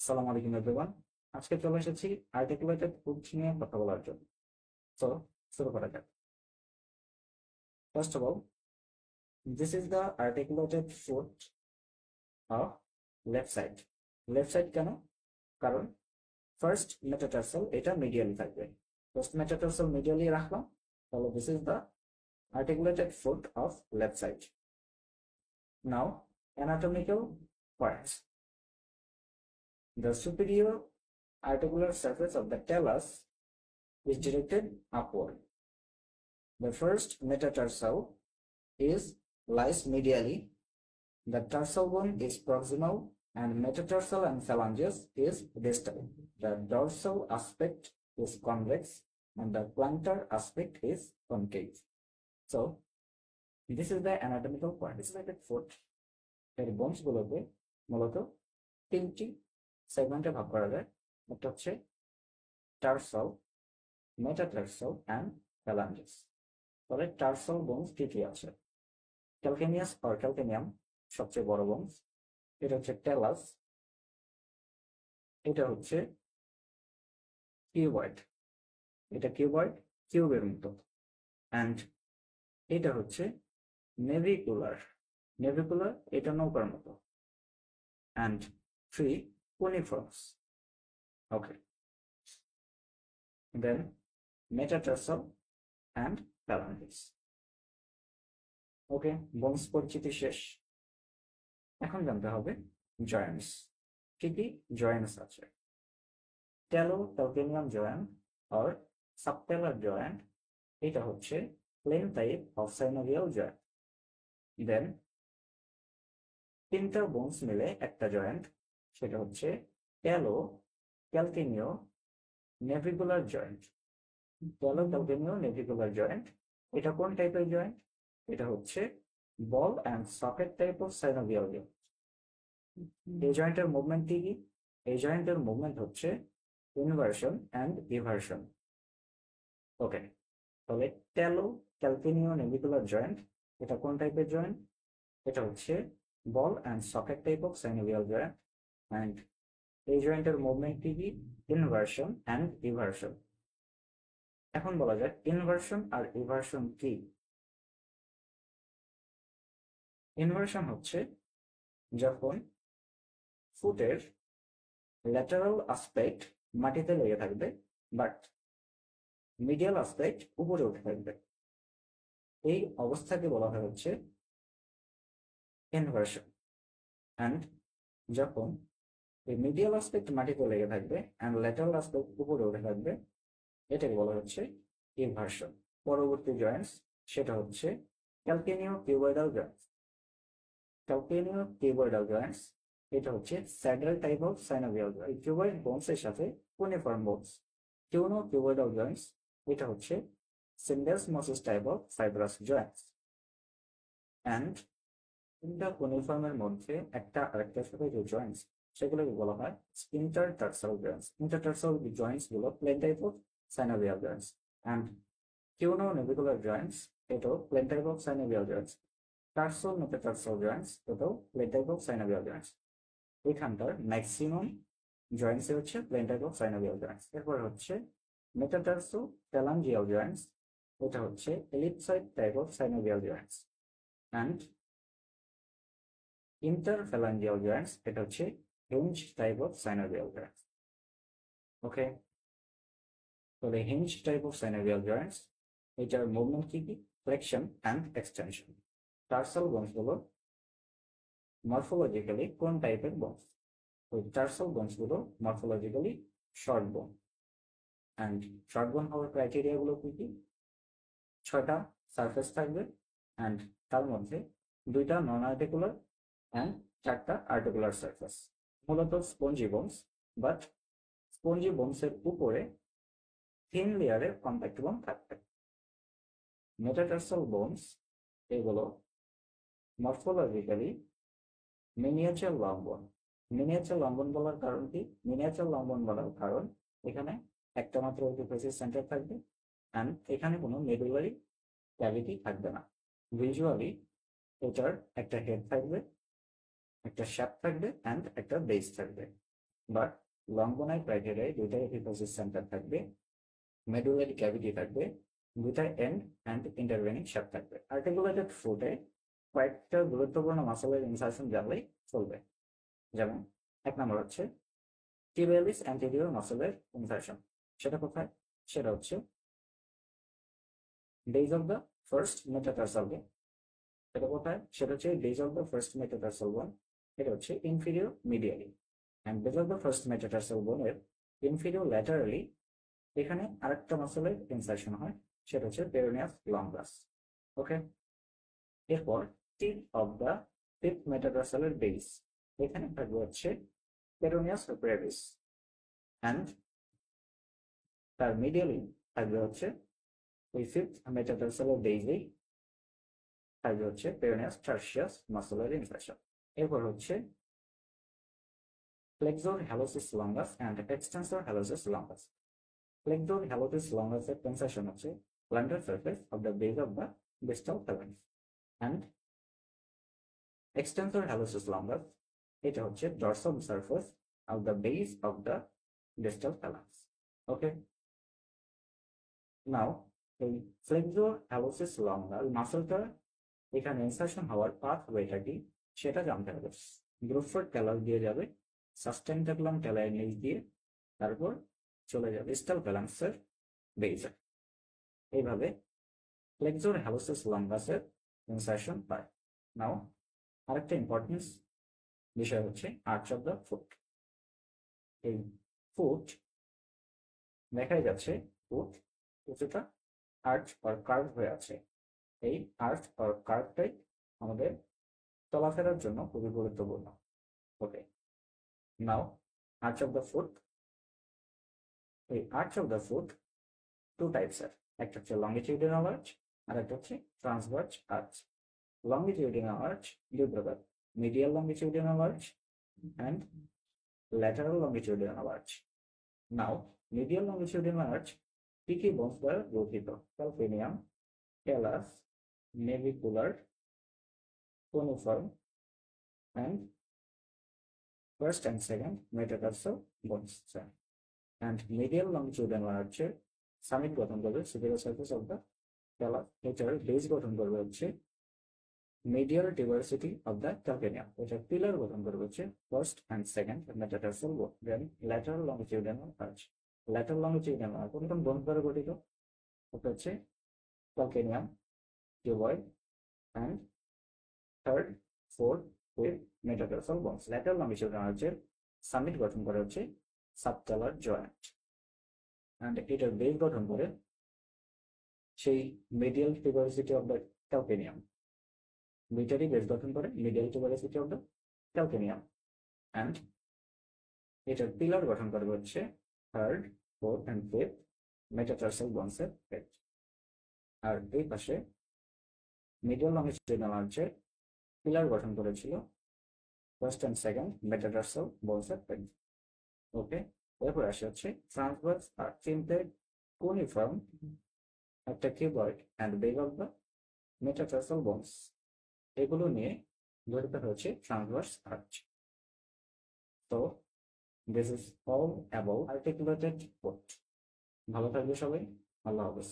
আসসালামু আলাইকুম এভরিওয়ান। আজকে চলে এসেছি আর্টিকুলেটেড ফুড নিয়ে কথা বলার জন্য। সো শুরু করা যাক। First of all, this is the articulated food of left side. Left side কেন? কারণ ফার্স্ট মেটাটার্সাল এটা মিডিয়ালি থাকবে। ফার্স্ট মেটাটার্সাল মিডিয়ালি রাখলাম, তাহলে this is the articulated foot of left side. Now, anatomical points. The superior articular surface of the talus is directed upward. The first metatarsal lies medially. The tarsal bone is proximal and metatarsal and phalanges is distal. The dorsal aspect is convex and the plantar aspect is concave. So, this is the anatomical point. Isolated foot এর bones গুলোকে মূলত তিনটি সেগমেন্টে ভাগ করা যায়। একটা হচ্ছে টার্সাল, মেটাটার্সাল অ্যান্ড ফ্যালাঞ্জেস। তবে টার্সাল বোনস কি কি আছে? ক্যালকেনিয়াস অর ক্যালকেনিয়াম সবচেয়ে বড় বোনস, এটা হচ্ছে টেলাস, এটা হচ্ছে কিউবয়েড, এটা কিউবয়েড কিউবের মতো, অ্যান্ড এটা হচ্ছে নেভিকুলার, নেভিকুলার এটা নৌকার মতো, and three cuneiforms. Okay, then metatarsal and phalanges. Okay, bones পরিচিতি শেষ। এখন জানতে হবে জয়েন্টস। কি কি জয়েন্টস আছে? Talocalcaneum joint or subtalar joint, এটা হচ্ছে plane type of synovial joint. Then তিনটা বোনস মিলে একটা জয়েন্ট, সেটা হচ্ছে talocalcaneonavicular joint. Talocalcaneonavicular joint, এটা কোন টাইপের জয়েন্ট? এটা হচ্ছে ball and socket type of synovial joint. এই জয়েন্টের মুভমেন্ট কি? এই জয়েন্টের মুভমেন্ট হচ্ছে ইনভার্সন অ্যান্ড ইভার্সন। ওকে, তাহলে ট্যালো ক্যালকেনিও নেভিকুলার জয়েন্ট এটা কোন টাইপের জয়েন্ট? এটা হচ্ছে ball and socket type of synovial joint, and এই জয়েন্টের মুভমেন্ট কি? Inversion and eversion. এখন বলা যায় ইনভার্সন আর ইভার্সন কি? ইনভার্সন হচ্ছে যখন ফুটের ল্যাটারাল আসপেক্ট মাটিতে লেগে থাকবে বাট মিডিয়াল আসপেক্ট উপরে উঠে থাকবে, এই অবস্থাকে বলা হয় হচ্ছে ইনভার্সন। অ্যান্ড যখন এই মিডিয়াল আসপেক্ট মাটিতে লেগে থাকবে অ্যান্ড ল্যাটারাল আসপেক্ট উপরে উঠে থাকবে, এটাকে বলা হচ্ছে ইনভার্সন। পরবর্তী জয়েন্টস সেটা হচ্ছে calcaneo cuboidal joints. Calcaneo cuboidal joints এটা হচ্ছে saddle type of synovial joint. Cuboid bones এর সাথে cuneiform bones. Cuneo cuboidal joints এটা হচ্ছে syndesmosis type of fibrous joints. And তিনটা কুনিফর্মের মধ্যে একটা আরেকটার সাথে যে জয়েন্টস সেগুলোকে বলা হয় ইন্টারটার্সাল জয়েন্টস। ইন্টারটার্সাল জয়েন্টস গুলো plane type of synovial joints. And cuneo navicular joints এটাও plane type of synovial joints. Tarsal metatarsal joints এটাও plane type of synovial joints. এখানকার ম্যাক্সিমাম জয়েন্টস হচ্ছে plane type of synovial joints. এরপর হচ্ছে metatarso phalangeal joints, এটা হচ্ছে ellipsoid type of synovial joints. And interphalangeal joints এটা হচ্ছে hinge type of synovial joints. Okay, তাহলে hinge type of synovial Joints এটার মুভমেন্ট কি? Flexion and extension. Tarsal bones গুলো মরফোলজিক্যালি কোন টাইপের বোনস? ওই টার্সাল বোনস গুলো morphologically short bone. And short bone হওয়ার ক্রাইটেরিয়া গুলো কি? 6টা সারফেস থাকবে অ্যান্ড তার মধ্যে 2টা নন আর্টিকুলার অ্যান্ড 4টা আর্টিকুলার সারফেস। মূলত স্পঞ্জি বোনস, বাট স্পঞ্জি বোনসের উপরে থিন লেয়ারের কম্প্যাক্ট বোন থাকবে। মেটাটার্সাল বোনস এগুলো মরফোলজিক্যালি মিনিয়েচার লং বোন। মিনিয়েচার লং বোন বলার কারণ কি? মিনিয়েচার লং বোন বলার কারণ এখানে একটা মাত্র এপিফিসিস সেন্টার থাকবে অ্যান্ড এখানে কোনো মেডুলারি ক্যাভিটি থাকবে না। ভিজুয়ালি এটার একটা হেড থাকবে, একটা শ্যাফট থাকবে অ্যান্ড একটা বেস থাকবে। বাট লং বোনাই ক্রাইটেরিয়ায় দুইটাই এপিফিসিস সেন্টার থাকবে, মেডুলারি ক্যাভিটি থাকবে, দুইটা এন্ড অ্যান্ড ইন্টারভেনিং শ্যাফট থাকবে। আর্টিকুলেটেড ফুটে কয়েকটা গুরুত্বপূর্ণ মাসলের ইনসারশন জানলেই চলবে। যেমন 1 নম্বর হচ্ছে টিবিয়ালিস অ্যান্টেরিয়র মাসলের ইনসারশন। সেটা কোথায়? সেটা হচ্ছে days of the first metatarsal বোন। এটা কোথায়? সেটা হচ্ছে days of the first metatarsal বোন। এটা হচ্ছে inferior medially. And days of the first metatarsal বোনের ইনফিরিয়র ল্যাটারালি এখানে আরেকটা মাসলের ইনসারশন হয়, সেটা হচ্ছে পেরোনিয়াস লঙ্গাস। ওকে, এরপর টিপ অফ দ্য ফিফথ মেটাটার্সালের বেস, এখানে থাকবে হচ্ছে পেরোনিয়াস ব্রেভিস। অ্যান্ড তার মিডিয়ালি থাকবে হচ্ছে ওই ফিফথ মেটাটার্সালের বেসেই থাকবে হচ্ছে পেরোনিয়াস টার্সিয়াস মাসলের ইনসারশন। এরপর হচ্ছে flexor হ্যালোসিস longus and extensor হ্যালোসিস longus. Flexor hallucis longus এর ইনসারশন হচ্ছে plantar surface of the base of the distal phalanx, and extensor hallucis longus এটা হচ্ছে dorsal surface of the base of the distal phalanx. Okay, now এই flexor hallucis longus মাসলটা এখানে insertion হওয়ার পাথওয়েটা কি সেটা জানতে হবে। গ্রুফোর্ড ক্যালাস দিয়ে যাবে সাস্টেন্টাকুলাম ক্যালাই নিচ দিয়ে, তারপর চলে যাবে ডিস্টাল ফ্যালাংসের বেজে। এইভাবে ফ্লেক্সর হ্যালোসিস লঙ্গাসের ইনসারশন পায়। নাও আরেকটা ইম্পর্টেন্স বিষয় হচ্ছে আর্চ অফ দ্য ফুট। এই ফুট দেখাই যাচ্ছে ফুট কিছুটা আর্চ অর কার্ভ হয়ে আছে। এই আর্চ অর কার্ভটাই আমাদের চলাফেরার জন্য খুবই গুরুত্বপূর্ণ। Okay, now arch of the foot. এই arch of the foot two টাইপসের, একটা হচ্ছে লংগিটিউডিনাল আর্চ আর একটা হচ্ছে ট্রান্সভার্স আর্চ। লংগিটিউডিনাল আর্চ দুই প্রকার, medial longitudinal arch and lateral longitudinal arch. Now medial longitudinal arch কি কি বোনস দ্বারা গঠিত? Calcaneum, talus, navicular, cuneiform and first and second metatarsal bones. And medial longitudinal আর্চের summit গঠন করবে superior surface of the talus, এটার base গঠন করবে হচ্ছে medial diversity of the calcaneum, which are pillar গঠন করবে হচ্ছে first and second metatarsal bone, then lateral longitudinal arch. lateral longitudinal arch কোন কোন বোন দ্বারা গঠিত? ওটা হচ্ছে calcaneum, cuboid and third, fourth, fifth metatarsal bones. lateral longitudinal arch এর সামিট গঠন করে হচ্ছে subtalar joint, and এটার বেস গঠন করে সেই medial tuberosity of the calcaneum, দুইটারই বেস গঠন করে medial tuberosity of the calcaneum. And এটার পিলার গঠন করবে হচ্ছে third, fourth and fifth metatarsal বনসের হেড। আর এই পাশে মিডিয়াল লংগিটিউডিনাল আর্চের পিলার গঠন করেছিল ফার্স্ট অ্যান্ড সেকেন্ড মেটাটার্সাল বনসের হেড। ওকে, এরপর আসে হচ্ছে ট্রান্সভার্স আর্চ, তিনটে কোনিফর্ম, একটা cuboid and base of the metatarsal বনস, এগুলো নিয়ে গঠিত হচ্ছে ট্রান্সভার্স আর্চ। তো this is all about articulated foot. ভালো থাকবে সবাই, আল্লাহ হাফেজ।